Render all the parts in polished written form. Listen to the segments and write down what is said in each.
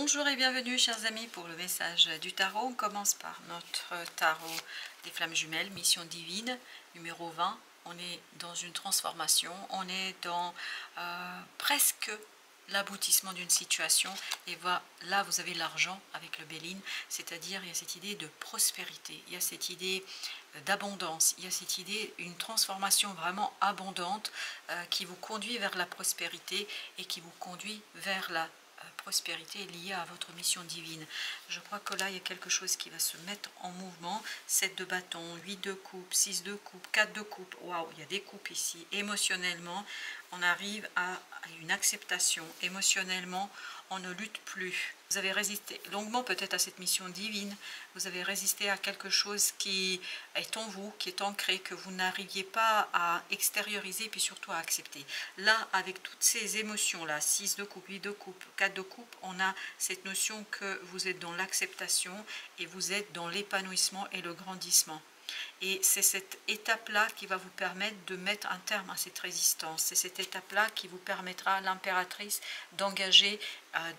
Bonjour et bienvenue chers amis pour le message du tarot. On commence par notre tarot des flammes jumelles, mission divine, numéro 20. On est dans une transformation, on est dans presque l'aboutissement d'une situation. Et voilà, là vous avez l'argent avec le Béline, c'est-à-dire il y a cette idée de prospérité, il y a cette idée d'abondance, il y a cette idée, une transformation vraiment abondante qui vous conduit vers la prospérité et qui vous conduit vers la prospérité liée à votre mission divine. Je crois que là il y a quelque chose qui va se mettre en mouvement. 7 de bâton, 8 de coupe, 6 de coupe, 4 de coupe. Waouh, il y a des coupes ici. Émotionnellement on arrive à une acceptation. Émotionnellement on ne lutte plus. Vous avez résisté longuement peut-être à cette mission divine, vous avez résisté à quelque chose qui est en vous, qui est ancré, que vous n'arriviez pas à extérioriser, puis surtout à accepter. Là, avec toutes ces émotions-là, 6 de coupe, 8 de coupe, 4 de coupe, on a cette notion que vous êtes dans l'acceptation et vous êtes dans l'épanouissement et le grandissement. Et c'est cette étape-là qui va vous permettre de mettre un terme à cette résistance. C'est cette étape-là qui vous permettra, l'impératrice, d'engager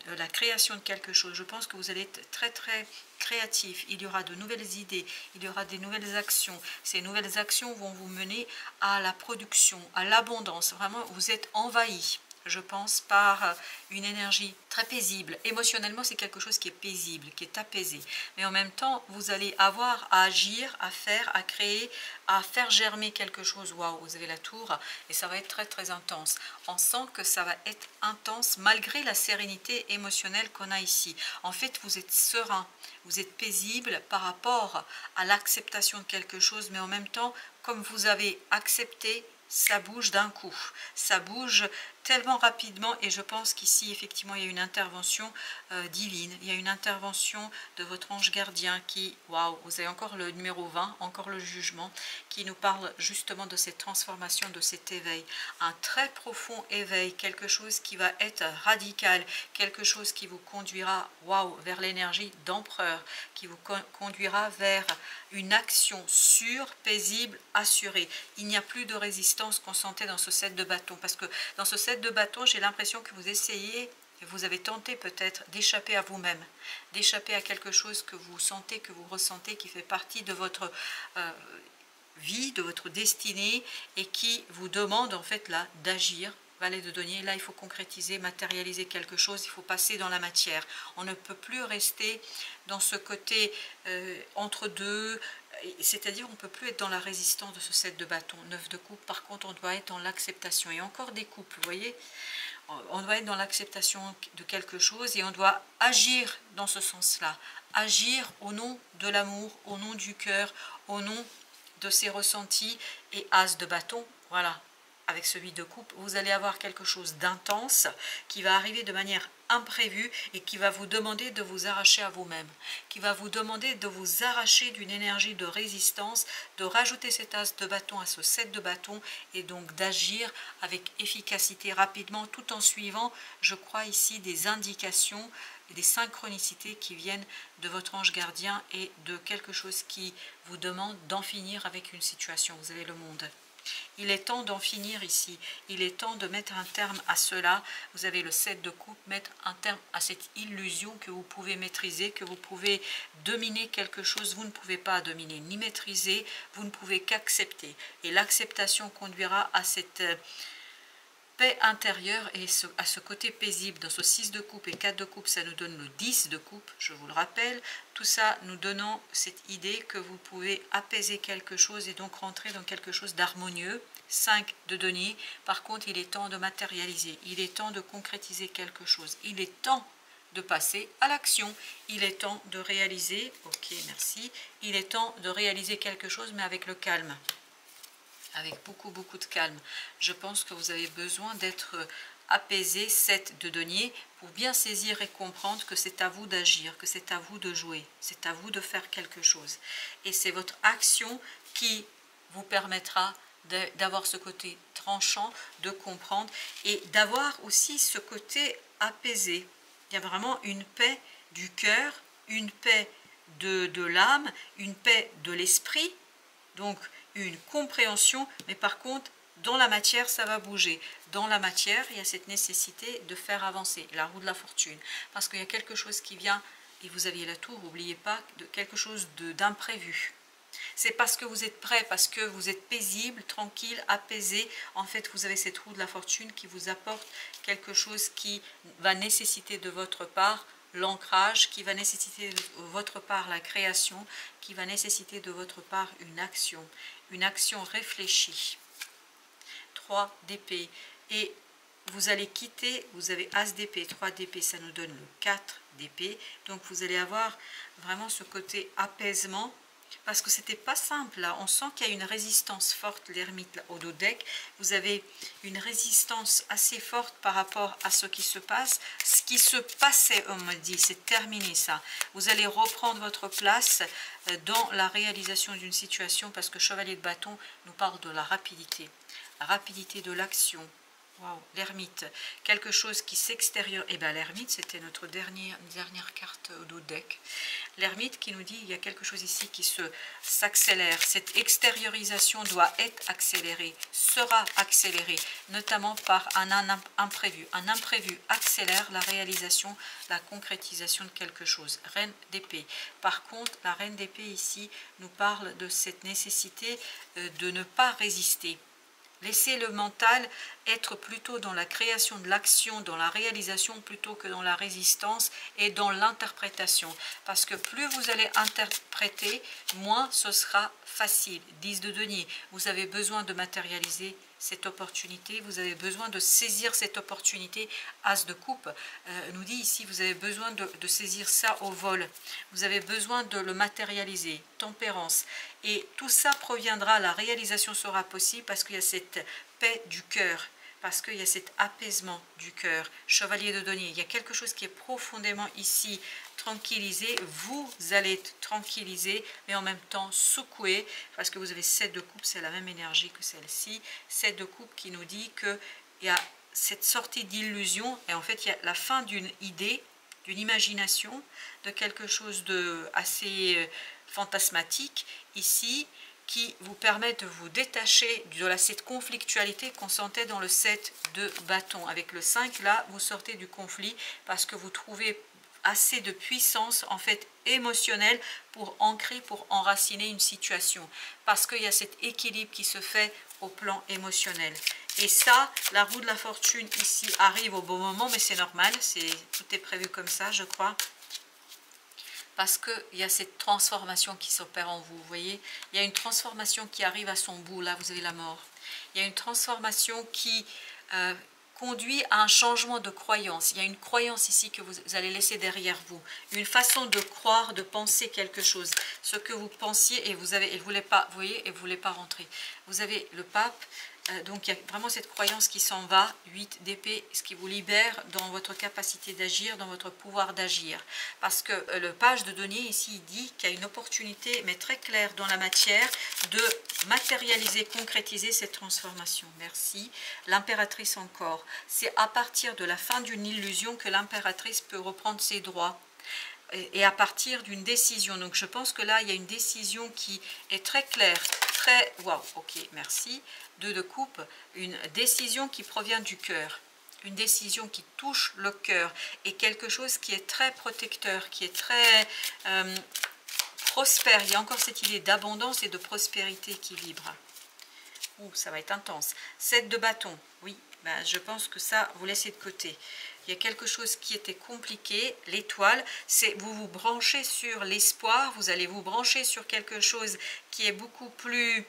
la création de quelque chose. Je pense que vous allez être très très créatif. Il y aura de nouvelles idées, il y aura des nouvelles actions. Ces nouvelles actions vont vous mener à la production, à l'abondance. Vraiment, vous êtes envahi, je pense, par une énergie très paisible. Émotionnellement, c'est quelque chose qui est paisible, qui est apaisé. Mais en même temps, vous allez avoir à agir, à faire, à créer, à faire germer quelque chose. Waouh, vous avez la tour et ça va être très très intense. On sent que ça va être intense malgré la sérénité émotionnelle qu'on a ici. En fait, vous êtes serein, vous êtes paisible par rapport à l'acceptation de quelque chose, mais en même temps, comme vous avez accepté, ça bouge d'un coup, ça bouge tellement rapidement et je pense qu'ici effectivement il y a une intervention divine, il y a une intervention de votre ange gardien qui, waouh, vous avez encore le numéro 20, encore le jugement, qui nous parle justement de cette transformation, de cet éveil, un très profond éveil, quelque chose qui va être radical, quelque chose qui vous conduira, waouh, vers l'énergie d'empereur, qui vous conduira vers une action sûre, paisible, assurée. Il n'y a plus de résistance qu'on sentait dans ce 7 de bâton, parce que dans ce 7 de bâton, j'ai l'impression que vous essayez, vous avez tenté peut-être d'échapper à vous-même, d'échapper à quelque chose que vous sentez, que vous ressentez, qui fait partie de votre vie, de votre destinée, et qui vous demande en fait là d'agir. Valet de denier, là il faut concrétiser, matérialiser quelque chose, il faut passer dans la matière. On ne peut plus rester dans ce côté entre deux, c'est-à-dire on ne peut plus être dans la résistance de ce 7 de bâton. 9 de coupe, par contre on doit être dans l'acceptation. Et encore des coupes, vous voyez, on doit être dans l'acceptation de quelque chose et on doit agir dans ce sens-là. Agir au nom de l'amour, au nom du cœur, au nom de ses ressentis. Et as de bâton, voilà, avec celui de coupe, vous allez avoir quelque chose d'intense qui va arriver de manière imprévue et qui va vous demander de vous arracher à vous-même, qui va vous demander de vous arracher d'une énergie de résistance, de rajouter cet as de bâton à ce 7 de bâton et donc d'agir avec efficacité rapidement tout en suivant, je crois ici, des indications et des synchronicités qui viennent de votre ange gardien et de quelque chose qui vous demande d'en finir avec une situation. Vous avez le monde. Il est temps d'en finir ici, il est temps de mettre un terme à cela. Vous avez le 7 de coupe, mettre un terme à cette illusion que vous pouvez maîtriser, que vous pouvez dominer quelque chose. Vous ne pouvez pas dominer ni maîtriser, vous ne pouvez qu'accepter. Et l'acceptation conduira à cette paix intérieure et à ce côté paisible. Dans ce 6 de coupe et 4 de coupe, ça nous donne le 10 de coupe, je vous le rappelle. Tout ça nous donnant cette idée que vous pouvez apaiser quelque chose et donc rentrer dans quelque chose d'harmonieux. 5 de denier, par contre il est temps de matérialiser, il est temps de concrétiser quelque chose, il est temps de passer à l'action, il est temps de réaliser, ok merci, il est temps de réaliser quelque chose mais avec le calme. Avec beaucoup de calme. Je pense que vous avez besoin d'être apaisé, 7 de denier, pour bien saisir et comprendre que c'est à vous d'agir, que c'est à vous de jouer, c'est à vous de faire quelque chose. Et c'est votre action qui vous permettra d'avoir ce côté tranchant, de comprendre et d'avoir aussi ce côté apaisé. Il y a vraiment une paix du cœur, une paix de l'âme, une paix de l'esprit, donc une compréhension, mais par contre Dans la matière, ça va bouger. Dans la matière, il y a cette nécessité de faire avancer la roue de la fortune. Parce qu'il y a quelque chose qui vient, et vous aviez la tour, n'oubliez pas, de quelque chose d'imprévu. C'est parce que vous êtes prêt, parce que vous êtes paisible, tranquille, apaisé. En fait, vous avez cette roue de la fortune qui vous apporte quelque chose qui va nécessiter de votre part l'ancrage, qui va nécessiter de votre part la création, qui va nécessiter de votre part une action réfléchie. 3 d'épée. Et vous allez quitter, vous avez As d'épée, 3 d'épée, ça nous donne le 4 d'épée. Donc vous allez avoir vraiment ce côté apaisement, parce que c'était pas simple là. On sent qu'il y a une résistance forte, l'ermite au dos deck. Vous avez une résistance assez forte par rapport à ce qui se passe. Ce qui se passait, on me dit, c'est terminé ça. Vous allez reprendre votre place dans la réalisation d'une situation, parce que Chevalier de bâton nous parle de la rapidité de l'action. Wow, l'ermite, quelque chose qui s'extérieure. Et bien l'ermite, c'était notre dernière carte au dos deck. L'ermite qui nous dit il y a quelque chose ici qui s'accélère. Cette extériorisation doit être accélérée, sera accélérée, notamment par un imprévu. Un imprévu accélère la réalisation, la concrétisation de quelque chose. Reine d'épée. Par contre, la reine d'épée ici nous parle de cette nécessité de ne pas résister. Laissez le mental être plutôt dans la création de l'action, dans la réalisation, plutôt que dans la résistance et dans l'interprétation. Parce que plus vous allez interpréter, moins ce sera facile. 10 de denier, vous avez besoin de matérialiser cette opportunité, vous avez besoin de saisir cette opportunité. As de coupe nous dit ici, vous avez besoin de saisir ça au vol, vous avez besoin de le matérialiser. Tempérance, et tout ça proviendra, la réalisation sera possible parce qu'il y a cette paix du cœur, parce qu'il y a cet apaisement du cœur. Chevalier de denier, il y a quelque chose qui est profondément ici tranquillisé, vous allez être tranquillisé, mais en même temps secoué, parce que vous avez 7 de coupe, c'est la même énergie que celle-ci. 7 de coupe qui nous dit qu'il y a cette sortie d'illusion, et en fait il y a la fin d'une idée, d'une imagination, de quelque chose de assez fantasmatique ici, qui vous permet de vous détacher de cette conflictualité qu'on sentait dans le 7 de bâton. Avec le 5, là, vous sortez du conflit parce que vous trouvez assez de puissance, en fait, émotionnelle pour ancrer, pour enraciner une situation. Parce qu'il y a cet équilibre qui se fait au plan émotionnel. Et ça, la roue de la fortune ici arrive au bon moment, mais c'est normal, tout est prévu comme ça, je crois. Parce qu'il y a cette transformation qui s'opère en vous, vous voyez. Il y a une transformation qui arrive à son bout, là vous avez la mort. Il y a une transformation qui conduit à un changement de croyance. Il y a une croyance ici que vous allez laisser derrière vous. Une façon de croire, de penser quelque chose. Ce que vous pensiez et vous ne voulez pas, vous voyez, et vous ne voulez pas rentrer. Vous avez le pape. Donc il y a vraiment cette croyance qui s'en va, 8 d'épée, ce qui vous libère dans votre capacité d'agir, dans votre pouvoir d'agir. Parce que le page de denier ici, il dit qu'il y a une opportunité, mais très claire dans la matière, de matérialiser, concrétiser cette transformation. Merci. L'impératrice encore. C'est à partir de la fin d'une illusion que l'impératrice peut reprendre ses droits. Et à partir d'une décision. Donc je pense que là, il y a une décision qui est très claire, très... Waouh, ok, merci. 2 de coupe, une décision qui provient du cœur. Une décision qui touche le cœur. Et quelque chose qui est très protecteur, qui est très prospère. Il y a encore cette idée d'abondance et de prospérité qui vibre. Ouh, ça va être intense. 7 de bâton, oui. Ben, je pense que ça, vous laissez de côté. Il y a quelque chose qui était compliqué, l'étoile, c'est vous vous branchez sur l'espoir, vous allez vous brancher sur quelque chose qui est beaucoup plus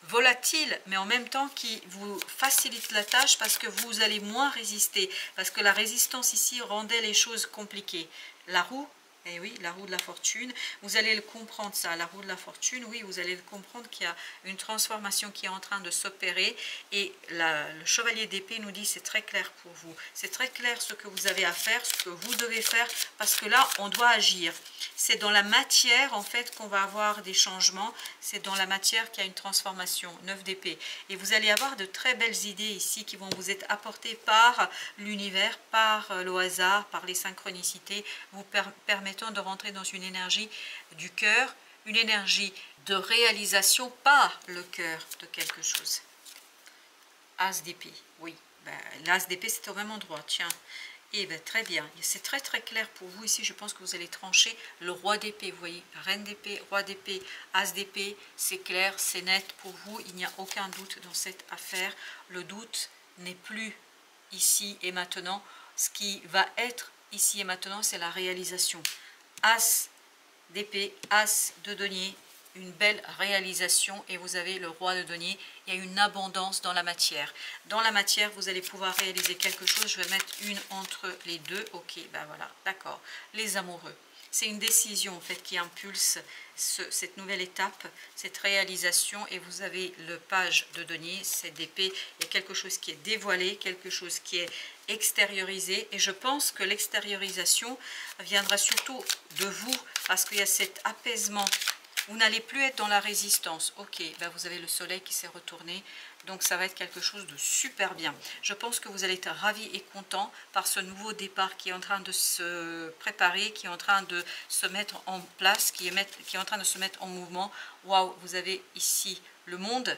volatile, mais en même temps qui vous facilite la tâche parce que vous allez moins résister, parce que la résistance ici rendait les choses compliquées. La roue, eh oui, la roue de la fortune, vous allez le comprendre ça, la roue de la fortune, oui, vous allez le comprendre qu'il y a une transformation qui est en train de s'opérer et le chevalier d'épée nous dit c'est très clair pour vous, c'est très clair ce que vous avez à faire, ce que vous devez faire, parce que là, on doit agir. C'est dans la matière, en fait, qu'on va avoir des changements, c'est dans la matière qu'il y a une transformation, 9 d'épée. Et vous allez avoir de très belles idées ici qui vont vous être apportées par l'univers, par le hasard, par les synchronicités, vous permettant de rentrer dans une énergie du cœur, une énergie de réalisation par le cœur de quelque chose. As d'épée, oui. Ben, l'As d'épée, c'est au même endroit, tiens. Et bien, très bien. C'est très très clair pour vous ici. Je pense que vous allez trancher le roi d'épée. Vous voyez, reine d'épée, roi d'épée, as d'épée. C'est clair, c'est net pour vous. Il n'y a aucun doute dans cette affaire. Le doute n'est plus ici et maintenant. Ce qui va être ici et maintenant, c'est la réalisation. As d'épée, as de denier, une belle réalisation, et vous avez le roi de denier. Il y a une abondance dans la matière. Dans la matière, vous allez pouvoir réaliser quelque chose. Je vais mettre une entre les deux. Ok, ben voilà, d'accord. Les amoureux. C'est une décision en fait qui impulse cette nouvelle étape, cette réalisation, et vous avez le page de denier, cette d'épée. Il y a quelque chose qui est dévoilé, quelque chose qui est extériorisé, et je pense que l'extériorisation viendra surtout de vous, parce qu'il y a cet apaisement. Vous n'allez plus être dans la résistance. Ok, ben vous avez le soleil qui s'est retourné. Donc ça va être quelque chose de super bien. Je pense que vous allez être ravis et contents par ce nouveau départ qui est en train de se préparer, qui est en train de se mettre en place, qui est en train de se mettre en mouvement. Waouh, vous avez ici le monde.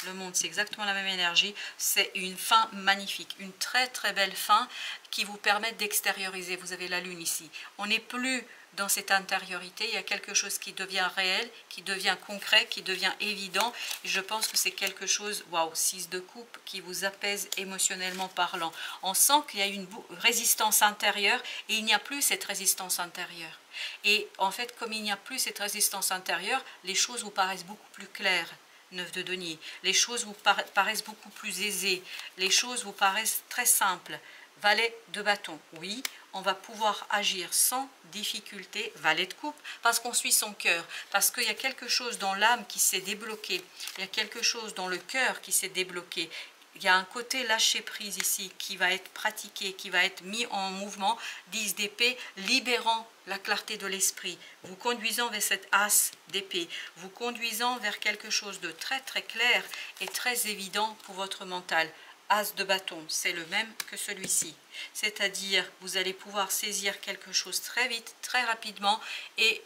Le monde, c'est exactement la même énergie. C'est une fin magnifique, une très très belle fin qui vous permet d'extérioriser. Vous avez la lune ici. On n'est plus dans cette intériorité, il y a quelque chose qui devient réel, qui devient concret, qui devient évident. Et je pense que c'est quelque chose, waouh, 6 de coupe, qui vous apaise émotionnellement parlant. On sent qu'il y a une résistance intérieure, et il n'y a plus cette résistance intérieure. Et en fait, comme il n'y a plus cette résistance intérieure, les choses vous paraissent beaucoup plus claires. 9 de denier. Les choses vous paraissent beaucoup plus aisées. Les choses vous paraissent très simples. Valet de bâton, oui, on va pouvoir agir sans difficulté. Valet de coupe, parce qu'on suit son cœur, parce qu'il y a quelque chose dans l'âme qui s'est débloqué, il y a quelque chose dans le cœur qui s'est débloqué. Il y a un côté lâcher prise ici qui va être pratiqué, qui va être mis en mouvement. 10 d'épée, libérant la clarté de l'esprit, vous conduisant vers cette as d'épée, vous conduisant vers quelque chose de très très clair et très évident pour votre mental. As de bâton, c'est le même que celui-ci. C'est-à-dire, vous allez pouvoir saisir quelque chose très vite, très rapidement, et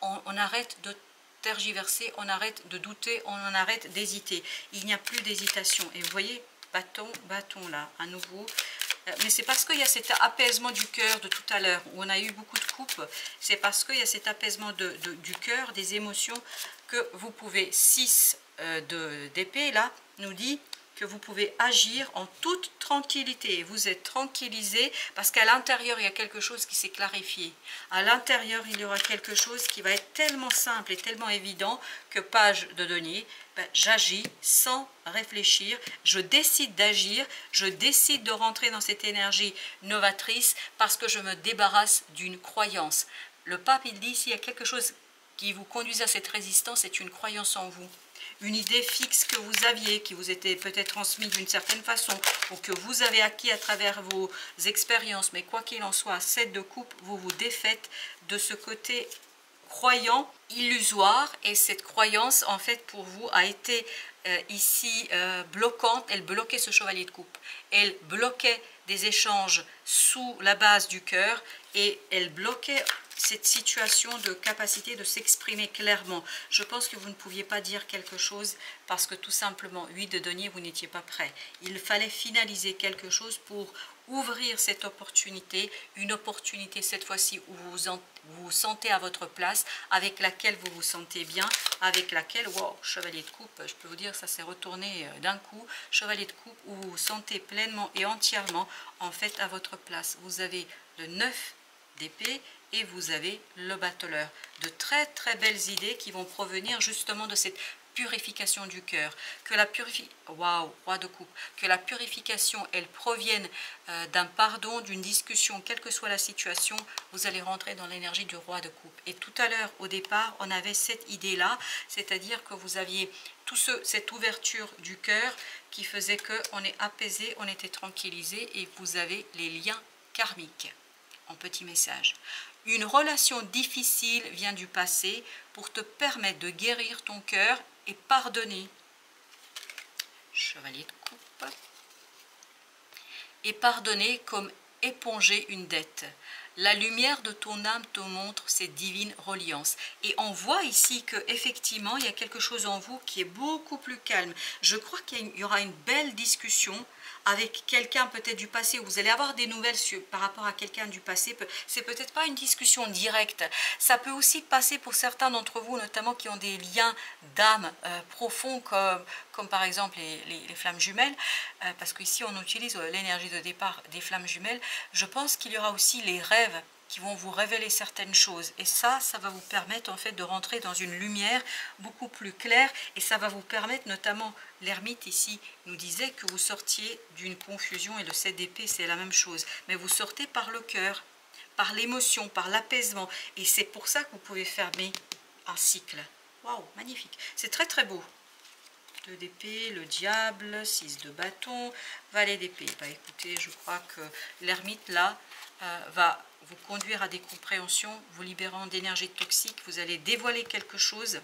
on arrête de tergiverser, on arrête de douter, on en arrête d'hésiter. Il n'y a plus d'hésitation. Et vous voyez, bâton, bâton là, à nouveau. Mais c'est parce qu'il y a cet apaisement du cœur de tout à l'heure, où on a eu beaucoup de coupes. C'est parce qu'il y a cet apaisement du cœur, des émotions, que vous pouvez, 6 d'épée là, nous dit que vous pouvez agir en toute tranquillité. Vous êtes tranquillisé parce qu'à l'intérieur, il y a quelque chose qui s'est clarifié. À l'intérieur, il y aura quelque chose qui va être tellement simple et tellement évident que page de denier, ben, j'agis sans réfléchir, je décide d'agir, je décide de rentrer dans cette énergie novatrice parce que je me débarrasse d'une croyance. Le pape, il dit, s'il y a quelque chose qui vous conduit à cette résistance, c'est une croyance en vous. Une idée fixe que vous aviez, qui vous était peut-être transmise d'une certaine façon, ou que vous avez acquis à travers vos expériences, mais quoi qu'il en soit, 7 de coupe, vous vous défaites de ce côté croyant illusoire, et cette croyance, en fait, pour vous, a été ici bloquante. Elle bloquait ce chevalier de coupe, elle bloquait des échanges sous la base du cœur, et elle bloquait cette situation de capacité de s'exprimer clairement. Je pense que vous ne pouviez pas dire quelque chose parce que tout simplement, 8 de denier, vous n'étiez pas prêt. Il fallait finaliser quelque chose pour ouvrir cette opportunité, une opportunité cette fois-ci où vous vous sentez à votre place, avec laquelle vous vous sentez bien, avec laquelle, wow, chevalier de coupe, je peux vous dire, ça s'est retourné d'un coup, chevalier de coupe, où vous vous sentez pleinement et entièrement en fait à votre place. Vous avez le 9 d'épée et vous avez le battleur. De très très belles idées qui vont provenir justement de cette purification du cœur. Que la waouh, roi de coupe, que la purification, elle provienne d'un pardon, d'une discussion, quelle que soit la situation, vous allez rentrer dans l'énergie du roi de coupe. Et tout à l'heure, au départ, on avait cette idée-là, c'est-à-dire que vous aviez cette ouverture du cœur qui faisait qu'on est apaisé, on était tranquillisé, et vous avez les liens karmiques. En petit message. Une relation difficile vient du passé pour te permettre de guérir ton cœur et pardonner. Chevalier de coupe. Et pardonner comme éponger une dette. La lumière de ton âme te montre cette divine reliance. Et on voit ici qu'effectivement, il y a quelque chose en vous qui est beaucoup plus calme. Je crois qu'il y aura une belle discussion avec quelqu'un peut-être du passé, où vous allez avoir des nouvelles par rapport à quelqu'un du passé. C'est peut-être pas une discussion directe. Ça peut aussi passer pour certains d'entre vous, notamment qui ont des liens d'âme profonds, comme par exemple les flammes jumelles, parce qu'ici on utilise l'énergie de départ des flammes jumelles. Je pense qu'il y aura aussi les rêves qui vont vous révéler certaines choses. Et ça va vous permettre en fait de rentrer dans une lumière beaucoup plus claire. Et ça va vous permettre, notamment, l'ermite ici nous disait que vous sortiez d'une confusion, et le 7 d'épée c'est la même chose. Mais vous sortez par le cœur, par l'émotion, par l'apaisement. Et c'est pour ça que vous pouvez fermer un cycle. Waouh, magnifique. C'est très très beau. 2 d'épée, le diable, 6 de bâton, valet d'épée. Bah écoutez, je crois que l'ermite là va vous conduire à des compréhensions, vous libérant d'énergie toxique. Vous allez dévoiler quelque chose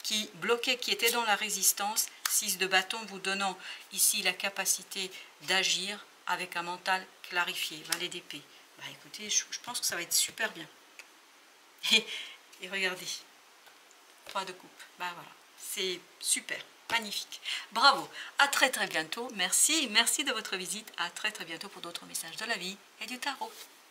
qui bloquait, qui était dans la résistance. 6 de bâton vous donnant ici la capacité d'agir avec un mental clarifié. Valet d'épée. Bah écoutez, je pense que ça va être super bien. Et regardez, 3 de coupe. Bah voilà, c'est super. Magnifique. Bravo. À très très bientôt. Merci. Merci de votre visite. À très très bientôt pour d'autres messages de la vie et du tarot.